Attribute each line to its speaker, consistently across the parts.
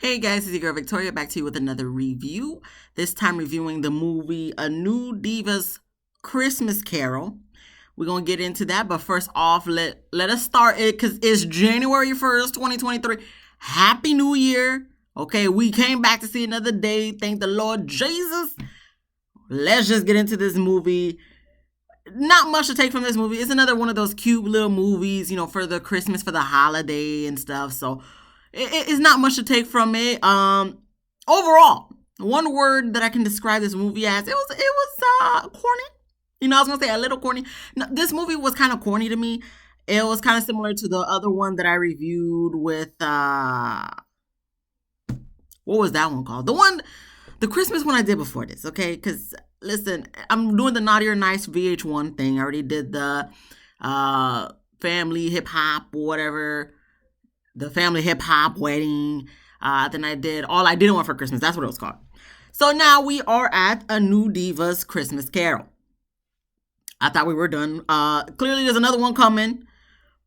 Speaker 1: Hey guys, it's your girl Victoria back to you with another review. This time reviewing the movie A New Diva's Christmas Carol. We're gonna get into that, but first off, let us start it because it's January 1st, 2023. Happy New Year. Okay, we came back to see another day. Thank the Lord Jesus. Let's just get into this movie. Not much to take from this movie. It's another one of those cute little movies, for the Christmas, for the holiday and stuff. So it's not much to take from it. Overall, one word that I can describe this movie as, it was corny. I was gonna say a little corny. No, this movie was kind of corny to me. It was kind of similar to the other one that I reviewed with what was that one called? The Christmas one I did before this, okay? Because listen, I'm doing the Naughty or Nice VH1 thing. I already did the family hip hop, whatever, the family hip hop wedding. Then I did All I Didn't Want for Christmas. That's what it was called. So now we are at A New Diva's Christmas Carol. I thought we were done. Clearly, there's another one coming.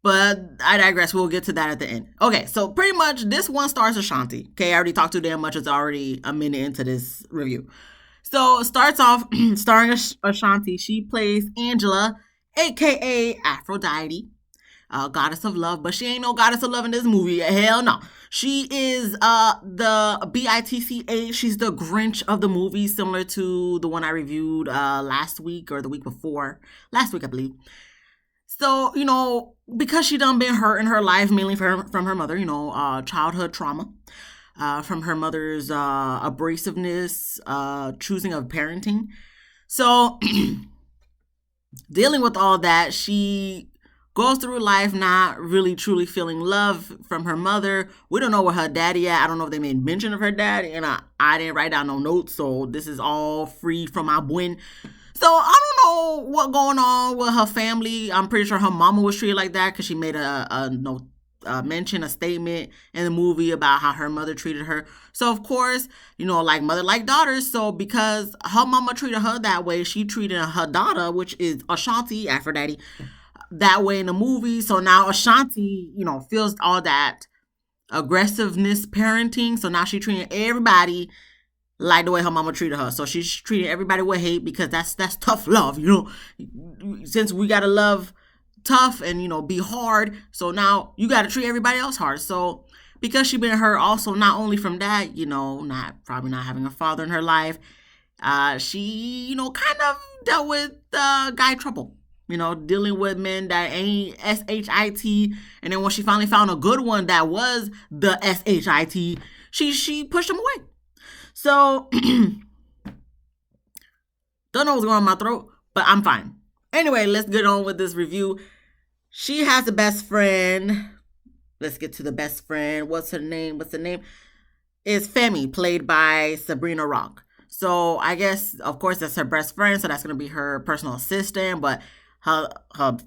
Speaker 1: But I digress. We'll get to that at the end. Okay, so pretty much this one stars Ashanti. Okay, I already talked too damn much. It's already a minute into this review. So it starts off starring Ashanti. She plays Angela, aka Aphrodite, goddess of love. But she ain't no goddess of love in this movie. Hell no. She is the Bitch. She's the Grinch of the movie, similar to the one I reviewed last week or the week before. Last week, I believe. So, because she done been hurt in her life, mainly from her mother, childhood trauma, from her mother's abrasiveness, choosing of parenting. So, dealing with all that, she goes through life not really truly feeling love from her mother. We don't know where her daddy at. I don't know if they made mention of her daddy, and I didn't write down no notes, so this is all free from my brain. So I don't know what going on with her family. I'm pretty sure her mama was treated like that because she made a statement in the movie about how her mother treated her. So of course, like mother like daughters. So because her mama treated her that way, she treated her daughter, which is Ashanti, Aphrodite, that way in the movie. So now Ashanti, feels all that aggressiveness parenting. So now she treating everybody like the way her mama treated her. So she's treating everybody with hate because that's tough love, Since we gotta love tough and be hard, so now you gotta treat everybody else hard. So because she been hurt also not only from that, probably not having a father in her life, she kind of dealt with guy trouble. Dealing with men that ain't shit, and then when she finally found a good one that was the shit, she pushed him away. So, don't know what's going on in my throat, but I'm fine. Anyway, let's get on with this review. She has a best friend. Let's get to the best friend. What's her name? It's Femi, played by Sabrina Rock. So, I guess, of course, that's her best friend, so that's going to be her personal assistant, but her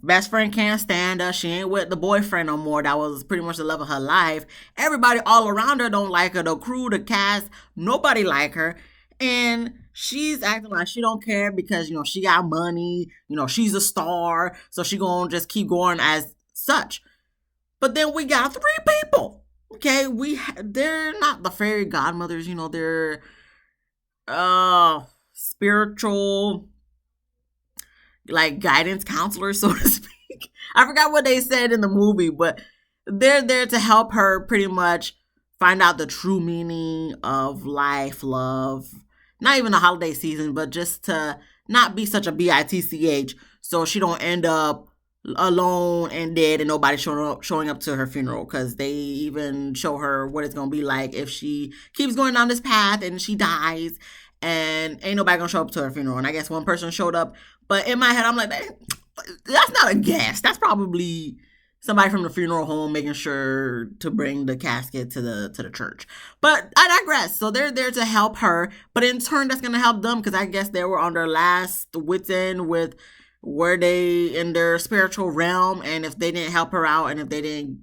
Speaker 1: best friend can't stand her. She ain't with the boyfriend no more. That was pretty much the love of her life. Everybody all around her don't like her. The crew, the cast, nobody like her. And she's acting like she don't care because, she got money. She's a star. So she gonna just keep going as such. But then we got three people. Okay, they're not the fairy godmothers. They're spiritual, like guidance counselors, so to speak. I forgot what they said in the movie, but they're there to help her pretty much find out the true meaning of life, love, not even the holiday season, but just to not be such a bitch, so she don't end up alone and dead and nobody showing up to her funeral, because they even show her what it's gonna be like if she keeps going down this path and she dies and ain't nobody gonna show up to her funeral. And I guess one person showed up, but in my head I'm like, that's not a guest. That's probably somebody from the funeral home making sure to bring the casket to the church. But I digress. So they're there to help her, but in turn that's gonna help them, because I guess they were on their last wits end with where they in their spiritual realm, and if they didn't help her out and if they didn't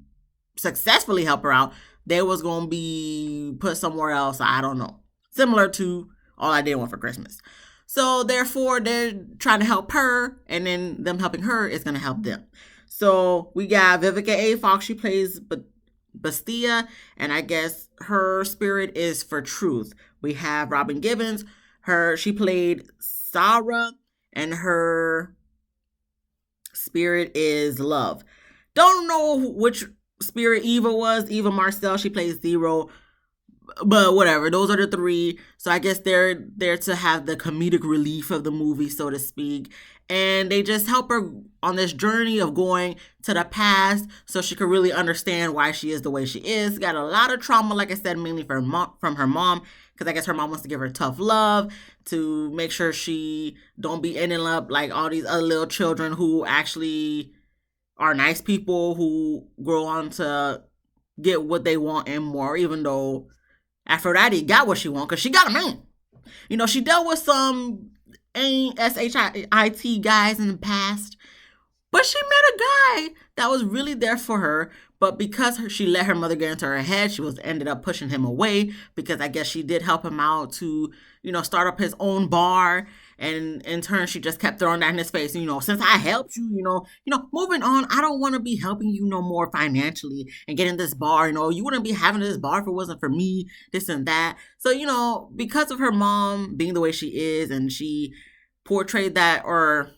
Speaker 1: successfully help her out, they was gonna be put somewhere else. I don't know. Similar to All I Did Want for Christmas. So therefore, they're trying to help her, and then them helping her is going to help them. So we got Vivica A. Fox. She plays Bastia, and I guess her spirit is for truth. We have Robin Gibbons. She played Sarah, and her spirit is love. Don't know which spirit Eva was. Eva Marcel, she plays Zero, but whatever, those are the three. So I guess they're there to have the comedic relief of the movie, so to speak, and they just help her on this journey of going to the past so she could really understand why she is the way she is. Got a lot of trauma, like I said, mainly from her mom, because I guess her mom wants to give her tough love to make sure she don't be ending up like all these other little children who actually are nice people who grow on to get what they want and more, even though Aphrodite got what she want because she got a man. You know, she dealt with some shit guys in the past, but she met a guy that was really there for her. But because she let her mother get into her head, she was ended up pushing him away because I guess she did help him out to, start up his own bar. And in turn, she just kept throwing that in his face. Since I helped you, moving on, I don't want to be helping you no more financially and getting this bar. You wouldn't be having this bar if it wasn't for me, this and that. So, because of her mom being the way she is, and she portrayed that, or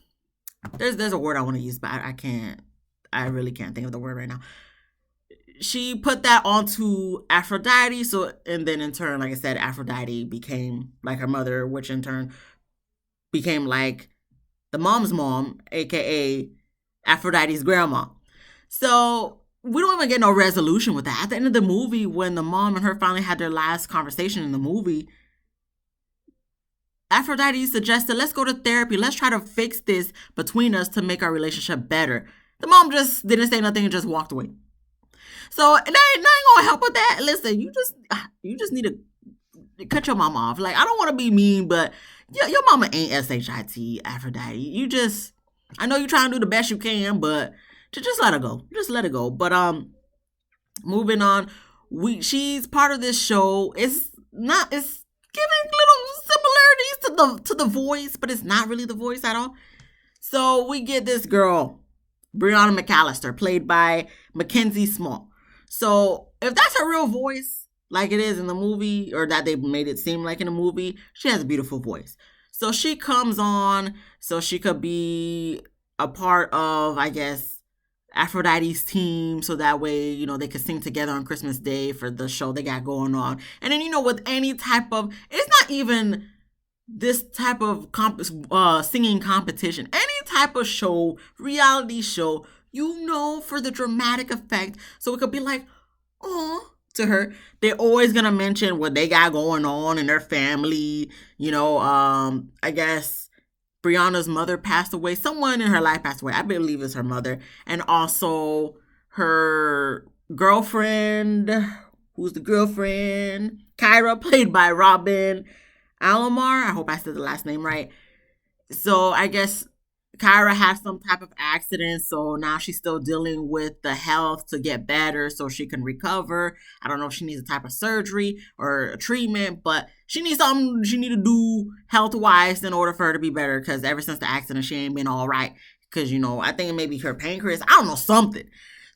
Speaker 1: there's a word I want to use, but I really can't think of the word right now. She put that onto Aphrodite. So, and then in turn, like I said, Aphrodite became like her mother, which in turn became like the mom's mom, aka Aphrodite's grandma. So we don't even get no resolution with that. At the end of the movie, when the mom and her finally had their last conversation in the movie, Aphrodite suggested, let's go to therapy. Let's try to fix this between us to make our relationship better. The mom just didn't say nothing and just walked away. So that ain't gonna help with that. Listen, you just need to cut your mom off. Like, I don't want to be mean, but your mama ain't shit, Aphrodite. I know you're trying to do the best you can, but just let her go. Just let her go. But moving on, she's part of this show. It's giving little similarities to the voice, but it's not really the voice at all. So we get this girl, Brianna McAllister, played by Mackenzie Small. So if that's her real voice, like it is in the movie, or that they made it seem like in the movie, she has a beautiful voice. So she comes on so she could be a part of, I guess, Aphrodite's team, so that way, they could sing together on Christmas Day for the show they got going on. And then, with any type of, it's not even this type of singing competition, any type of show, reality show, for the dramatic effect, so it could be like, oh, to her, they're always gonna mention what they got going on in their family. I guess Brianna's mother passed away. Someone in her life passed away. I believe it's her mother. And also her girlfriend, who's the girlfriend, Kyra, played by Robin Alomar. I hope I said the last name right. So I guess Kyra had some type of accident, so now she's still dealing with the health to get better so she can recover. I don't know if she needs a type of surgery or a treatment, but she needs something she need to do health-wise in order for her to be better, because ever since the accident, she ain't been all right. Because, I think maybe her pancreas, I don't know, something.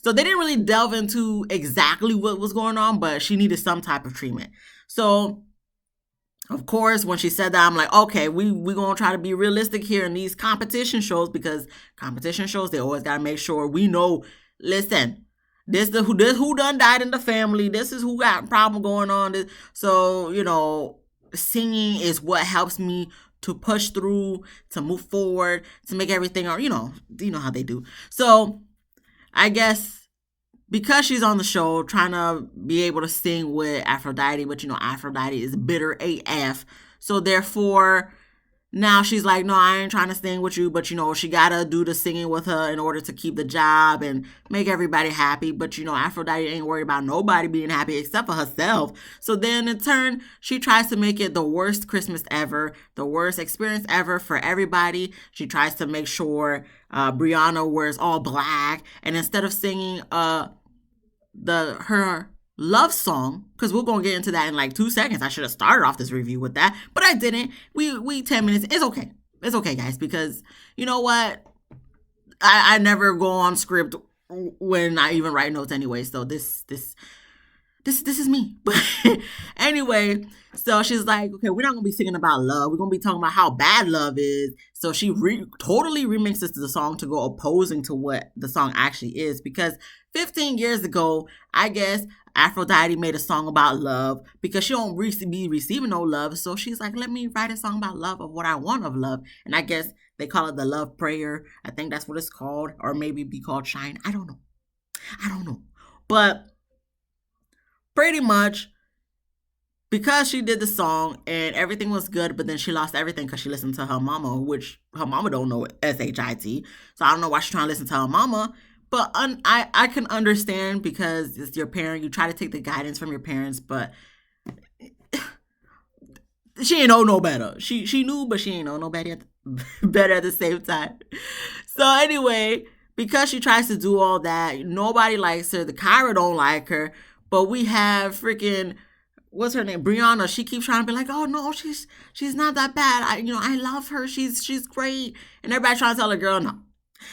Speaker 1: So they didn't really delve into exactly what was going on, but she needed some type of treatment. So of course, when she said that, I'm like, okay, we going to try to be realistic here in these competition shows, because competition shows, they always got to make sure we know, listen, this who done died in the family. This is who got a problem going on. So, singing is what helps me to push through, to move forward, to make everything, or, you know how they do. So I guess because she's on the show trying to be able to sing with Aphrodite, but Aphrodite is bitter AF. So therefore, now she's like, no, I ain't trying to sing with you, but she gotta do the singing with her in order to keep the job and make everybody happy. But Aphrodite ain't worried about nobody being happy except for herself. So then in turn, she tries to make it the worst Christmas ever, the worst experience ever for everybody. She tries to make sure Brianna wears all black, and instead of singing her love song, because we're gonna get into that in like 2 seconds. I should have started off this review with that, but I didn't. We 10 minutes. It's okay, guys, because you know what, I never go on script when I even write notes anyway. So this This is me. But anyway, so she's like, okay, we're not gonna be singing about love. We're gonna be talking about how bad love is. So she totally remixes the song to go opposing to what the song actually is. Because 15 years ago, I guess Aphrodite made a song about love because she don't be receiving no love. So she's like, let me write a song about love of what I want of love. And I guess they call it the love prayer. I think that's what it's called, or maybe be called Shine. I don't know. I don't know. But pretty much because she did the song and everything was good, but then she lost everything because she listened to her mama, which her mama don't know SHIT. So I don't know why she's trying to listen to her mama. But I can understand because it's your parent. You try to take the guidance from your parents, but she ain't know no better. She knew, but she ain't know no better better at the same time. So anyway, because she tries to do all that, nobody likes her. The Kyra don't like her, but we have freaking what's her name, Brianna. She keeps trying to be like, oh no, she's not that bad. I love her. She's great, and everybody trying to tell her, girl, no,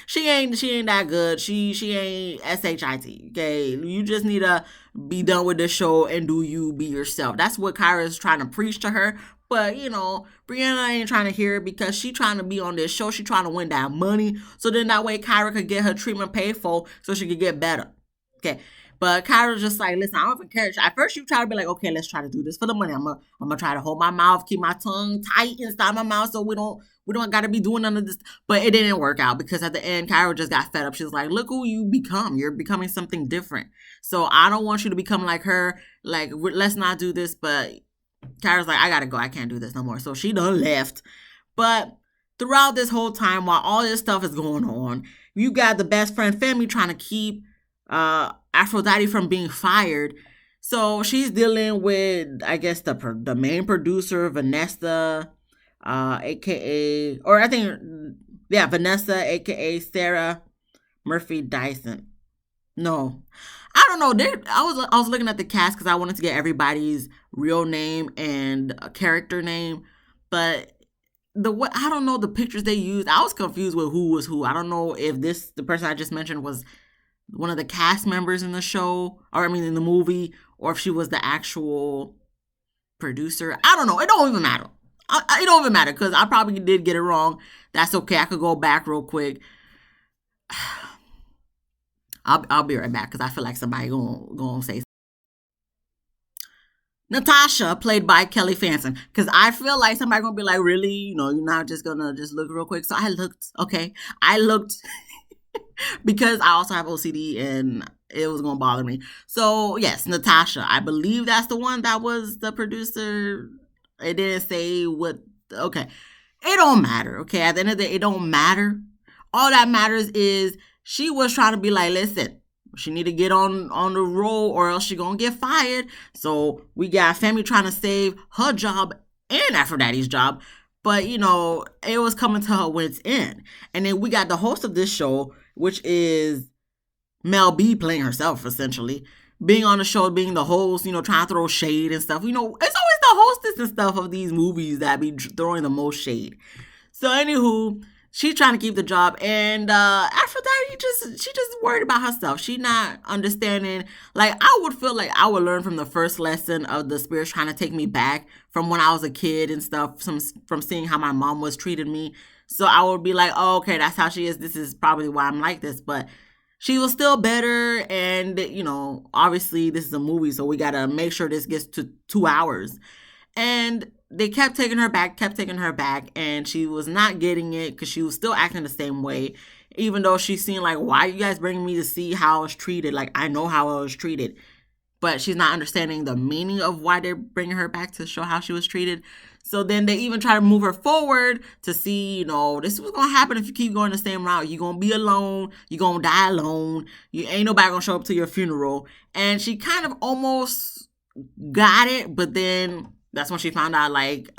Speaker 1: she ain't that good. She ain't shit. Okay, you just need to be done with this show and do you be yourself. That's what Kyra is trying to preach to her. But Brianna ain't trying to hear it because she trying to be on this show. She trying to win that money, so then that way Kyra could get her treatment paid for, so she could get better. Okay. But Kyra's just like, listen, I don't even care. At first, you try to be like, okay, let's try to do this for the money. I'm gonna try to hold my mouth, keep my tongue tight inside my mouth, so we don't got to be doing none of this. But it didn't work out because at the end, Kyra just got fed up. She's like, look who you become. You're becoming something different. So I don't want you to become like her. Like, let's not do this. But Kyra's like, I gotta go. I can't do this no more. So she done left. But throughout this whole time, while all this stuff is going on, you got the best friend family trying to keep Aphrodite from being fired. So she's dealing with, I guess, the main producer, Vanessa, aka, or I think, yeah, Vanessa, aka Sarah Murphy Dyson. No, I don't know. I was looking at the cast because I wanted to get everybody's real name and a character name, but I don't know the pictures they used. I was confused with who was who. I don't know if the person I just mentioned was one of the cast members in the show, or I mean in the movie, or if she was the actual producer. I don't know. It don't even matter. It don't even matter because I probably did get it wrong. That's okay. I could go back real quick. I'll be right back because I feel like somebody gonna say something. Natasha, played by Kelly Fanson, because I feel like somebody gonna be like, really, you're not just gonna just look real quick. So I looked. Okay, I looked. Because I also have OCD and it was gonna bother me. So yes, Natasha. I believe that's the one that was the producer. It didn't say what. Okay, it don't matter. Okay, at the end of the day, it don't matter. All that matters is she was trying to be like, listen, she need to get on the roll or else she gonna get fired. So we got family trying to save her job and Aphrodite's job. But it was coming to her wit's end. And then we got the host of this show, which is Mel B, playing herself, essentially. Being on the show, being the host, trying to throw shade and stuff. It's always the hostess and stuff of these movies that be throwing the most shade. So, anywho, she's trying to keep the job. And Aphrodite, she just worried about herself. She not understanding. Like, I would feel like I would learn from the first lesson of the spirits trying to take me back from when I was a kid and stuff, from seeing how my mom was treating me. So I would be like, oh, okay, that's how she is. This is probably why I'm like this. But she was still better. And, obviously this is a movie, so we got to make sure this gets to 2 hours. And they kept taking her back. And she was not getting it because she was still acting the same way. Even though she's seen like, why are you guys bringing me to see how I was treated? Like, I know how I was treated. But she's not understanding the meaning of why they're bringing her back to show how she was treated. So then they even try to move her forward to see, this is what's going to happen if you keep going the same route. You're going to be alone. You're going to die alone. You ain't nobody going to show up to your funeral. And she kind of almost got it. But then that's when she found out, like,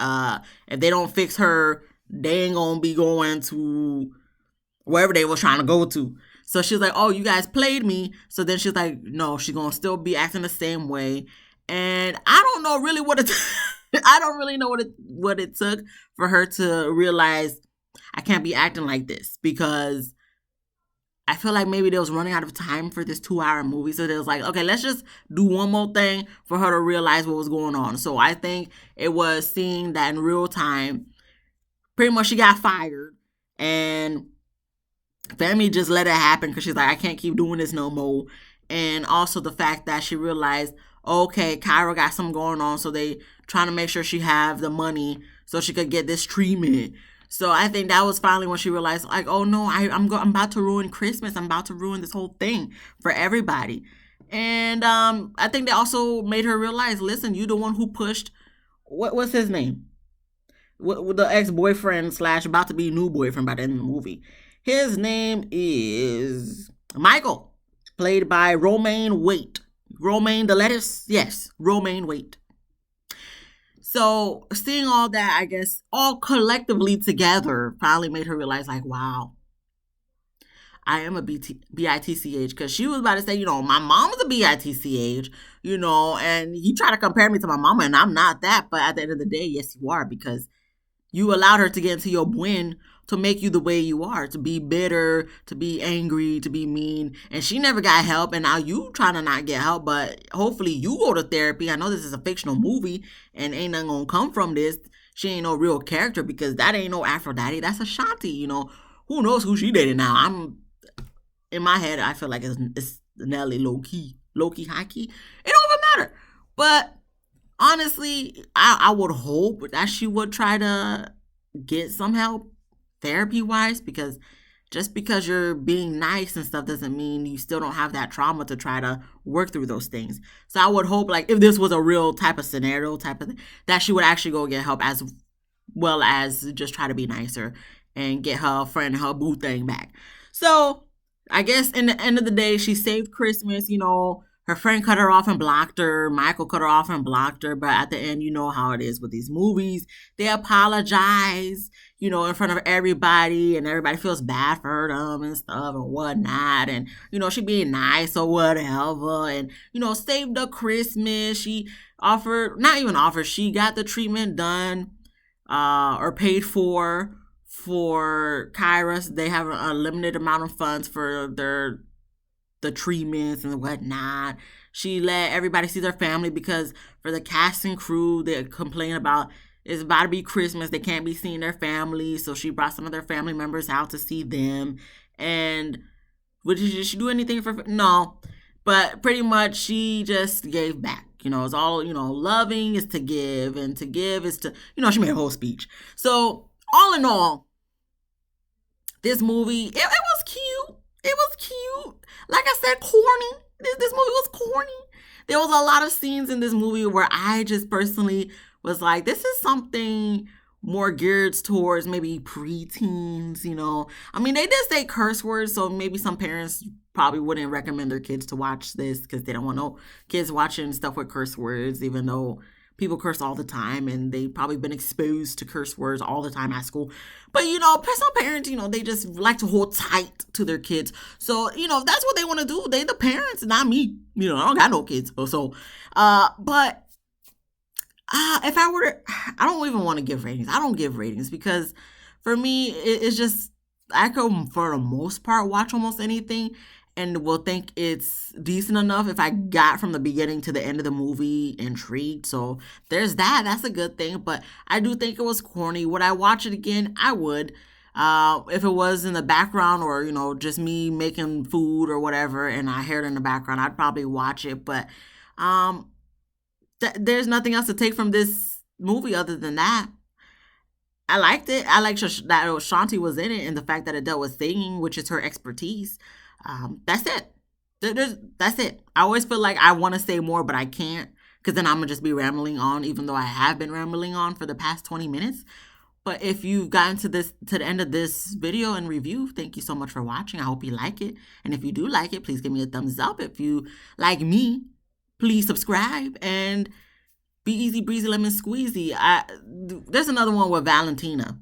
Speaker 1: if they don't fix her, they ain't going to be going to wherever they was trying to go to. So she's like, oh, you guys played me. So then she's like, no, she's going to still be acting the same way. And I don't know really I don't really know what it took for her to realize I can't be acting like this, because I feel like maybe they was running out of time for this 2 hour movie. So they was like, okay, let's just do one more thing for her to realize what was going on. So I think it was seeing that in real time. Pretty much she got fired. And family just let it happen because she's like, I can't keep doing this no more. And also the fact that she realized, okay, Kyra got something going on, so they trying to make sure she have the money so she could get this treatment. So I think that was finally when she realized, like, oh no, I'm about to ruin Christmas. I'm about to ruin this whole thing for everybody. And I think they also made her realize, listen, you the one who pushed. What's his name? With the ex boyfriend slash about to be new boyfriend by the end of the movie. His name is Michael, played by Romaine Waite. Romaine the lettuce? Yes, Romaine Waite. So seeing all that, I guess, all collectively together finally made her realize, like, wow, I am a BITCH, because she was about to say, my mom's a BITCH, and you try to compare me to my mama, and I'm not that. But at the end of the day, yes, you are, because you allowed her to get into your win to make you the way you are, to be bitter, to be angry, to be mean. And she never got help. And now you trying to not get help, but hopefully you go to therapy. I know this is a fictional movie and ain't nothing gonna come from this. She ain't no real character, because that ain't no Aphrodite. That's Ashanti, Who knows who she dating now? In my head, I feel like it's Nelly low key, high key. It don't even matter. But honestly, I would hope that she would try to get some help therapy wise, because just because you're being nice and stuff doesn't mean you still don't have that trauma to try to work through those things. So I would hope, like, if this was a real type of scenario, type of thing, that she would actually go get help, as well as just try to be nicer and get her friend, her boo thing back. So I guess in the end of the day, she saved Christmas. Her friend cut her off and blocked her. Michael cut her off and blocked her. But at the end, you know how it is with these movies. They apologize, in front of everybody, and everybody feels bad for them and stuff and whatnot. And, she being nice or whatever. And, saved the Christmas. She not even offered, she got the treatment done or paid for Kyra. They have a limited amount of funds for the treatments and whatnot. She let everybody see their family, because for the cast and crew, they complain about it's about to be Christmas. They can't be seeing their family. So she brought some of their family members out to see them. And did she do anything for? No. But pretty much she just gave back. It's all, loving is to give, and to give is to, she made a whole speech. So all in all, this movie, it was cute. It was cute. Like I said, corny. This movie was corny. There was a lot of scenes in this movie where I just personally was like, this is something more geared towards maybe preteens, I mean, they did say curse words, so maybe some parents probably wouldn't recommend their kids to watch this, because they don't want no kids watching stuff with curse words, even though people curse all the time, and they've probably been exposed to curse words all the time at school. But, some parents, they just like to hold tight to their kids. So, that's what they want to do. They the parents, not me. I don't got no kids. So, but if I were to, I don't even want to give ratings. I don't give ratings, because for me, it's just, I could, for the most part, watch almost anything and will think it's decent enough if I got from the beginning to the end of the movie intrigued. So there's that. That's a good thing. But I do think it was corny. Would I watch it again? I would. If it was in the background, or, just me making food or whatever, and I hear it in the background, I'd probably watch it. But there's nothing else to take from this movie other than that. I liked it. I liked that Shanti was in it, and the fact that it dealt with singing, which is her expertise. That's it. That's it. I always feel like I want to say more, but I can't, because then I'm going to just be rambling on, even though I have been rambling on for the past 20 minutes. But if you've gotten to the end of this video and review, thank you so much for watching. I hope you like it. And if you do like it, please give me a thumbs up. If you like me, please subscribe, and be easy breezy lemon squeezy. There's another one with Valentina.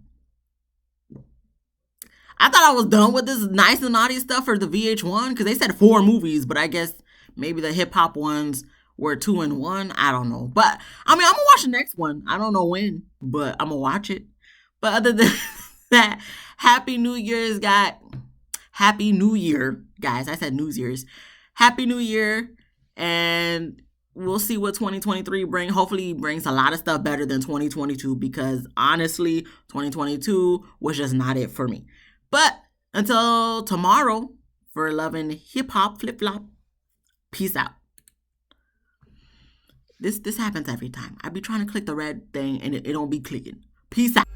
Speaker 1: I thought I was done with this nice and naughty stuff for the VH1, because they said 4 movies, but I guess maybe the hip hop ones were 2 in 1. I don't know. But I mean, I'm gonna watch the next one. I don't know when, but I'm gonna watch it. But other than that, Happy New Year's, Happy New Year, guys. I said New Year's. Happy New Year. And we'll see what 2023 brings. Hopefully it brings a lot of stuff better than 2022 because honestly, 2022 was just not it for me. But until tomorrow for loving hip hop flip flop. Peace out. This happens every time. I be trying to click the red thing and it don't be clicking. Peace out.